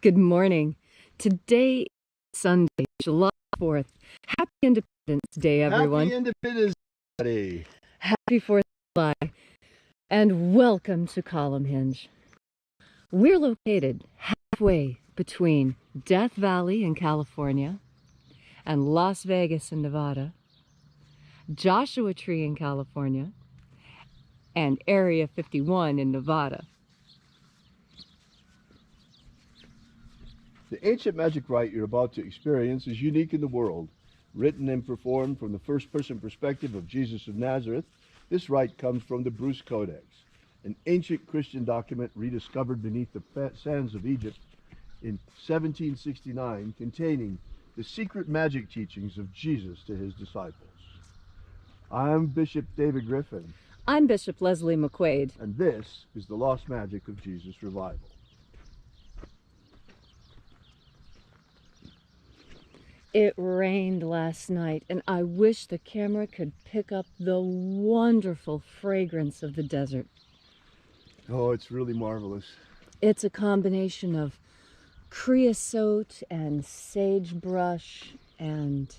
Good morning. Today is Sunday, July 4th. Happy Independence Day, everyone. Happy Independence Day. Happy 4th of July. And welcome to Column Hinge. We're located halfway between Death Valley in California and Las Vegas in Nevada, Joshua Tree in California, and Area 51 in Nevada. The ancient magic rite you're about to experience is unique in the world. Written and performed from the first-person perspective of Jesus of Nazareth, this rite comes from the Bruce Codex, an ancient Christian document rediscovered beneath the sands of Egypt in 1769, containing the secret magic teachings of Jesus to his disciples. I'm Bishop David Griffin. I'm Bishop Leslie McQuaid. And this is the Lost Magic of Jesus Revival. It rained last night, and I wish the camera could pick up the wonderful fragrance of the desert. Oh, it's really marvelous. It's a combination of creosote and sagebrush and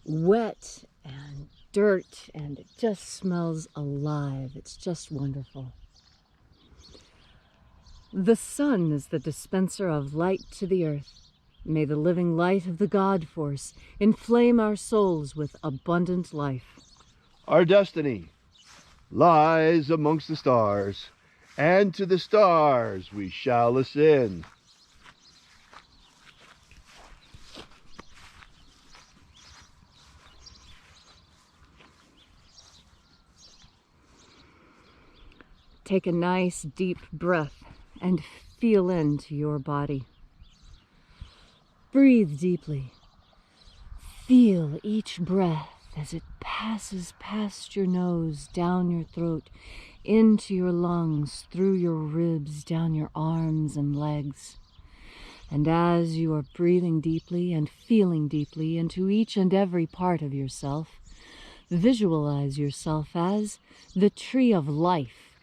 wet and dirt, and it just smells alive. It's just wonderful. The sun is the dispenser of light to the earth. May the living light of the God Force inflame our souls with abundant life. Our destiny lies amongst the stars, and to the stars we shall ascend. Take a nice deep breath and feel into your body. Breathe deeply. Feel each breath as it passes past your nose, down your throat, into your lungs, through your ribs, down your arms and legs. And as you are breathing deeply and feeling deeply into each and every part of yourself, visualize yourself as the tree of life,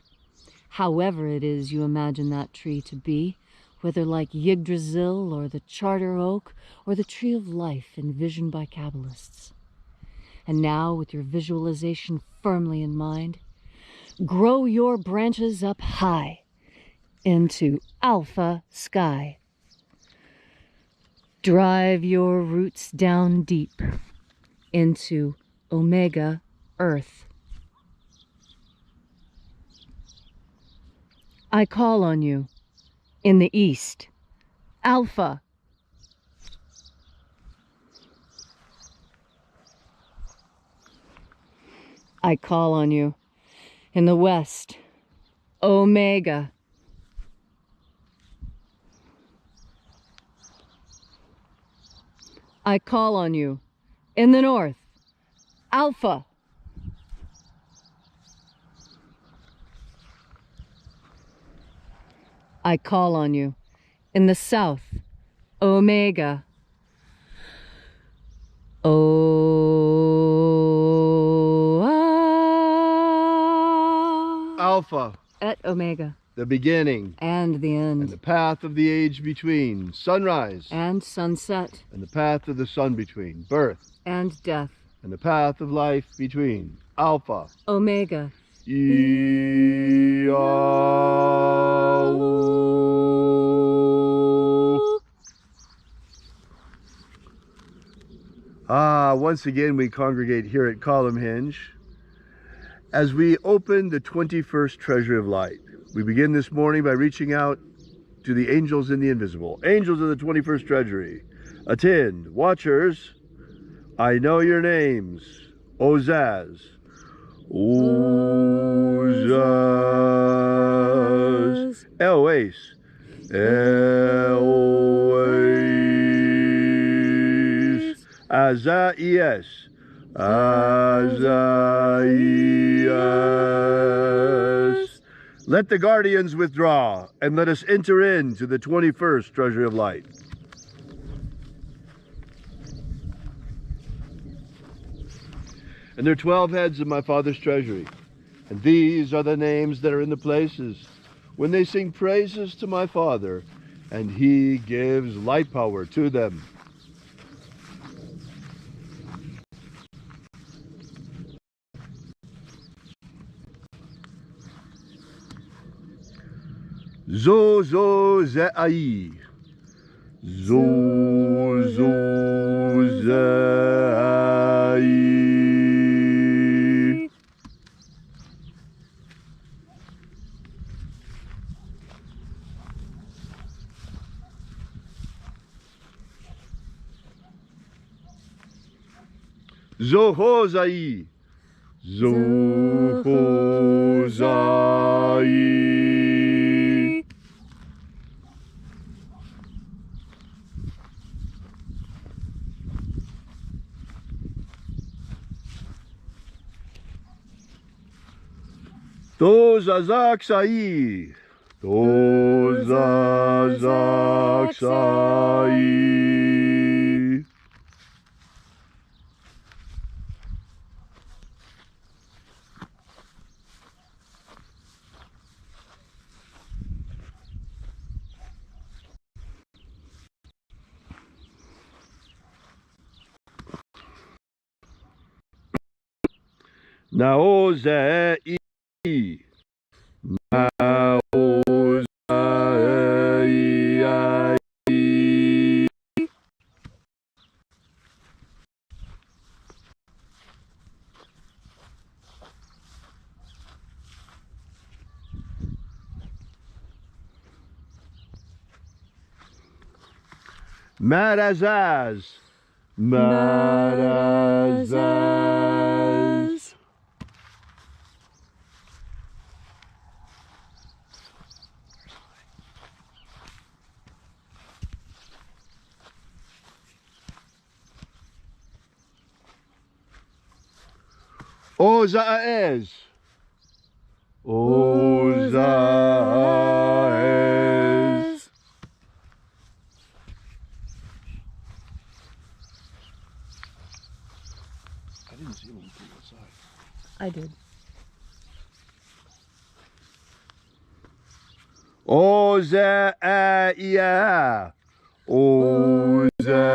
however it is you imagine that tree to be, whether like Yggdrasil or the Charter Oak or the Tree of Life envisioned by Kabbalists. And now, with your visualization firmly in mind, grow your branches up high into Alpha Sky. Drive your roots down deep into Omega Earth. I call on you in the east, Alpha. I call on you in the west, Omega. I call on you in the north, Alpha. I call on you in the south, Omega. Alpha. Et Omega. The beginning. And the end. And the path of the age between. Sunrise. And sunset. And the path of the sun between. Birth. And death. And the path of life between. Alpha. Omega. Once again we congregate here at Column Hinge as we open the 21st Treasury of Light. We begin this morning by reaching out to the angels in the invisible. Angels of the 21st Treasury, attend. Watchers, I know your names. Ozaz. Ozaz. Elois. Elois. Azaias. Azaias. Let the guardians withdraw, and let us enter into the 21st Treasury of Light. And there are 12 heads of my Father's treasury, and these are the names that are in the places. When they sing praises to my Father, and he gives light power to them. Zo zo ze ai. Zo zo ze ai. Zo ho zai. Zo ho zai. To zazak sai. To zazak sai. Nao ze i. Nao ze i. Marazaz. Marazaz. Ozaez. Ozaez. I didn't see one from outside. I did. Ozaia. Ozaia.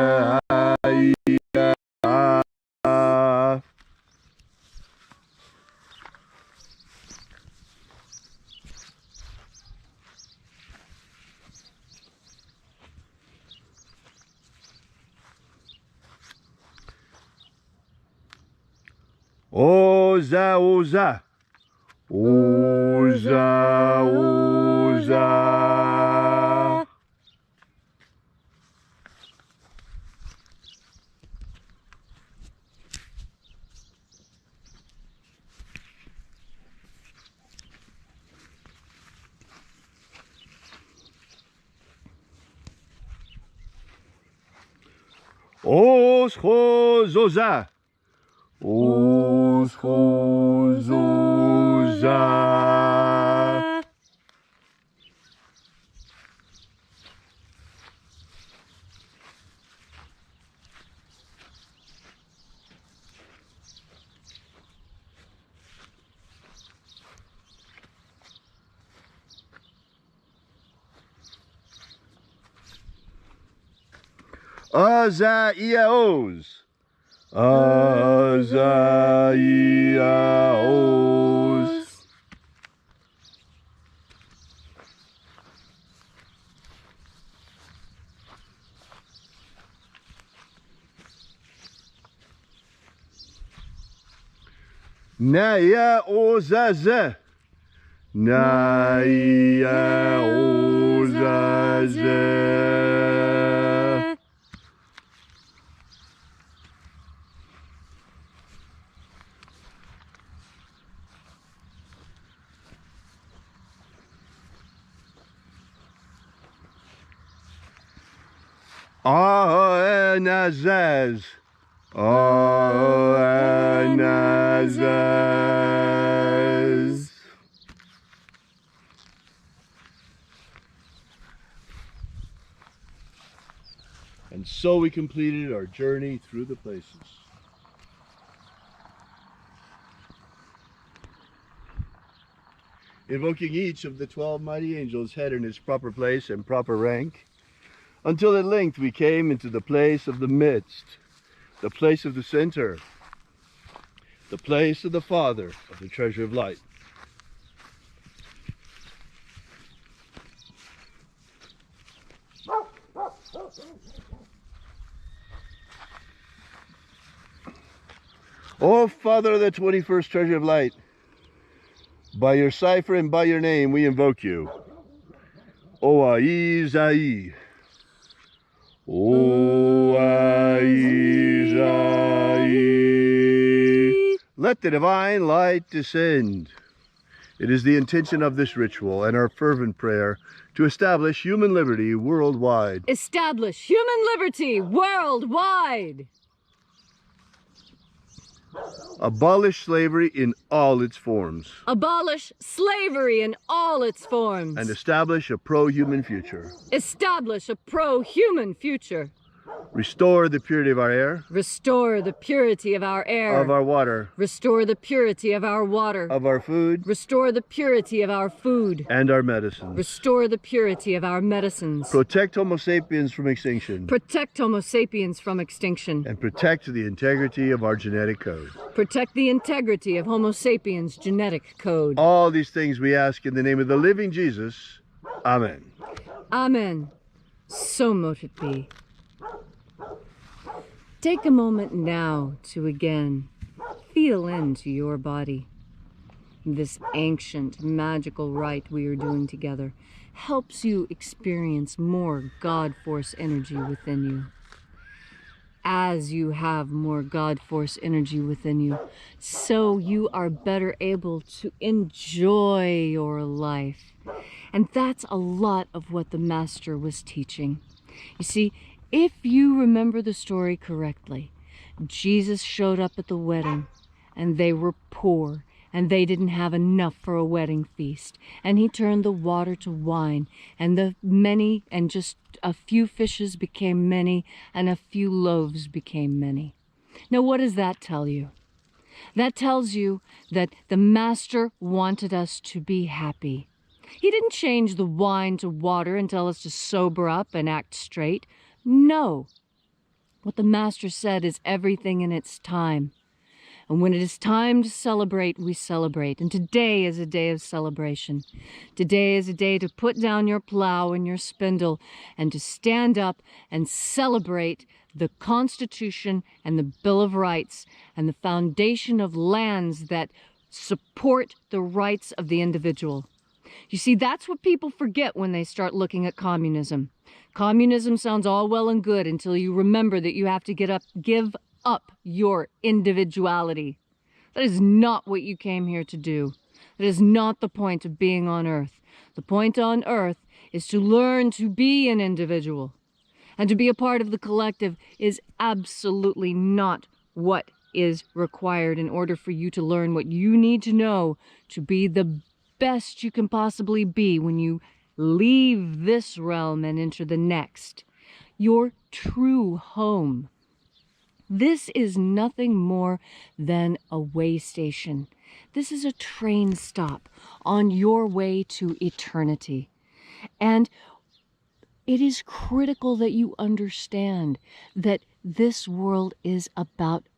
Oza, oza. Oza, oza. Oschozoza. Oschozoza. Azaiaos. Azaiaos. Naya ozaze. Naya ozaze. Anazaz. Anazaz. And so we completed our journey through the places. invoking each of the 12 mighty angels head in his proper place and proper rank, until at length we came into the place of the midst, the place of the center, the place of the Father of the treasure of light. O Father of the 21st treasure of light, by your cipher and by your name we invoke you. Oaizai. Oaizai. Let the divine light descend. It is the intention of this ritual and our fervent prayer to establish human liberty worldwide. Establish human liberty worldwide. Abolish slavery in all its forms. Abolish slavery in all its forms. And establish a pro-human future. Establish a pro-human future. Restore the purity of our air. Restore the purity of our air. Of our water. Restore the purity of our water. Of our food. Restore the purity of our food. And our medicines. Restore the purity of our medicines. Protect Homo sapiens from extinction. Protect Homo sapiens from extinction. And protect the integrity of our genetic code. Protect the integrity of Homo sapiens' genetic code. All these things we ask in the name of the living Jesus. Amen. Amen. So mote it be. Take a moment now to again feel into your body. This ancient, magical rite we are doing together helps you experience more God Force energy within you. As you have more God Force energy within you, so you are better able to enjoy your life. And that's a lot of what the Master was teaching. You see, if you remember the story correctly, Jesus showed up at the wedding, and they were poor, and they didn't have enough for a wedding feast. And he turned the water to wine, and the many, and just a few fishes became many, and a few loaves became many. Now, what does that tell you? That tells you that the Master wanted us to be happy. He didn't change the wine to water and tell us to sober up and act straight. No. What the Master said is everything in its time. And when it is time to celebrate, we celebrate. And today is a day of celebration. Today is a day to put down your plow and your spindle and to stand up and celebrate the Constitution and the Bill of Rights and the foundation of lands that support the rights of the individual. You see, that's what people forget when they start looking at communism. Communism sounds all well and good until you remember that you have to give up your individuality. That is not what you came here to do. That is not the point of being on Earth. The point on Earth is to learn to be an individual. And to be a part of the collective is absolutely not what is required in order for you to learn what you need to know to be the best you can possibly be when you leave this realm and enter the next. Your true home. This is nothing more than a way station. This is a train stop on your way to eternity. And it is critical that you understand that this world is about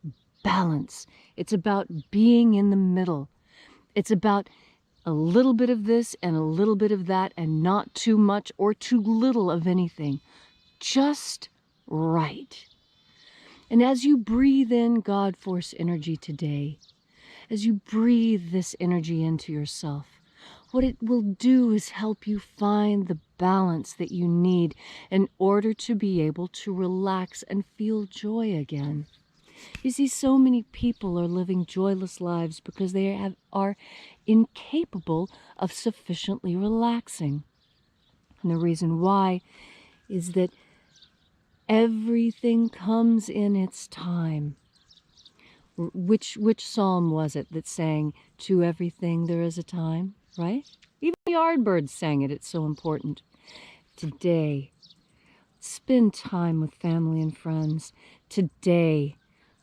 balance. It's about being in the middle. It's about a little bit of this and a little bit of that, and not too much or too little of anything. Just right. And as you breathe in God Force energy today, as you breathe this energy into yourself, what it will do is help you find the balance that you need in order to be able to relax and feel joy again. You see, so many people are living joyless lives because they are incapable of sufficiently relaxing. And the reason why is that everything comes in its time. Which psalm was it that sang, "To everything there is a time," right? Even the Yardbirds sang it. It's so important. Today, spend time with family and friends. Today,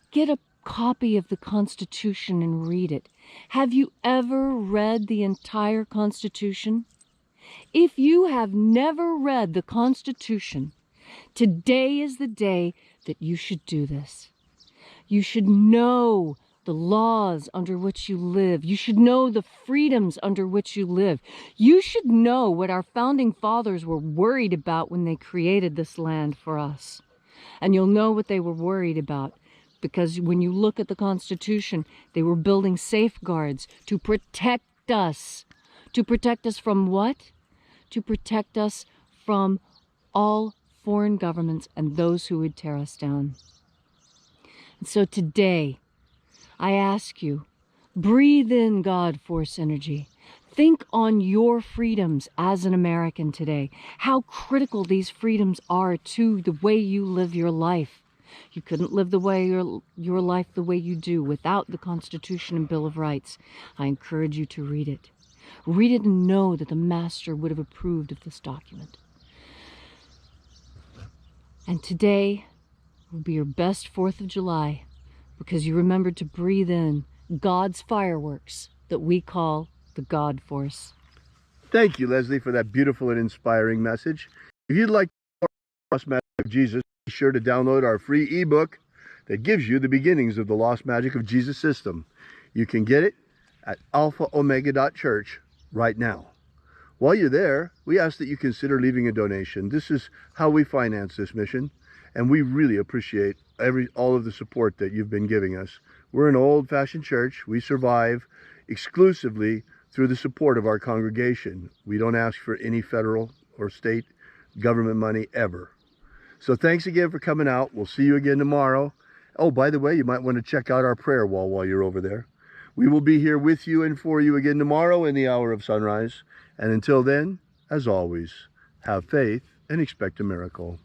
get a copy of the Constitution and read it. Have you ever read the entire Constitution? If you have never read the Constitution, today is the day that you should do this. You should know the laws under which you live. You should know the freedoms under which you live. You should know what our founding fathers were worried about when they created this land for us. And you'll know what they were worried about, because when you look at the Constitution, they were building safeguards to protect us. To protect us from what? To protect us from all foreign governments and those who would tear us down. And so today, I ask you, breathe in God force energy. Think on your freedoms as an American today, how critical these freedoms are to the way you live your life. You couldn't live your life the way you do without the Constitution and Bill of Rights. I encourage you to read it. Read it and know that the Master would have approved of this document. And today will be your best 4th of July, because you remembered to breathe in God's fireworks that we call the God Force. Thank you, Leslie, for that beautiful and inspiring message. If you'd like more Lost Magic of Jesus, be sure to download our free ebook that gives you the beginnings of the Lost Magic of Jesus system. You can get it at alphaomega.church right now. While you're there, we ask that you consider leaving a donation. This is how we finance this mission, and we really appreciate all of the support that you've been giving us. We're an old-fashioned church. We survive exclusively through the support of our congregation. We don't ask for any federal or state government money ever. So thanks again for coming out. We'll see you again tomorrow. Oh, by the way, you might want to check out our prayer wall while you're over there. We will be here with you and for you again tomorrow in the hour of sunrise. And until then, as always, have faith and expect a miracle.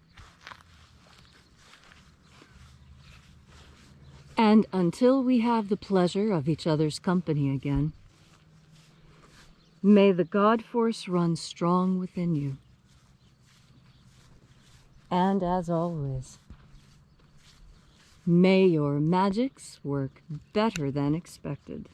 And until we have the pleasure of each other's company again, may the God Force run strong within you. And as always, may your magics work better than expected.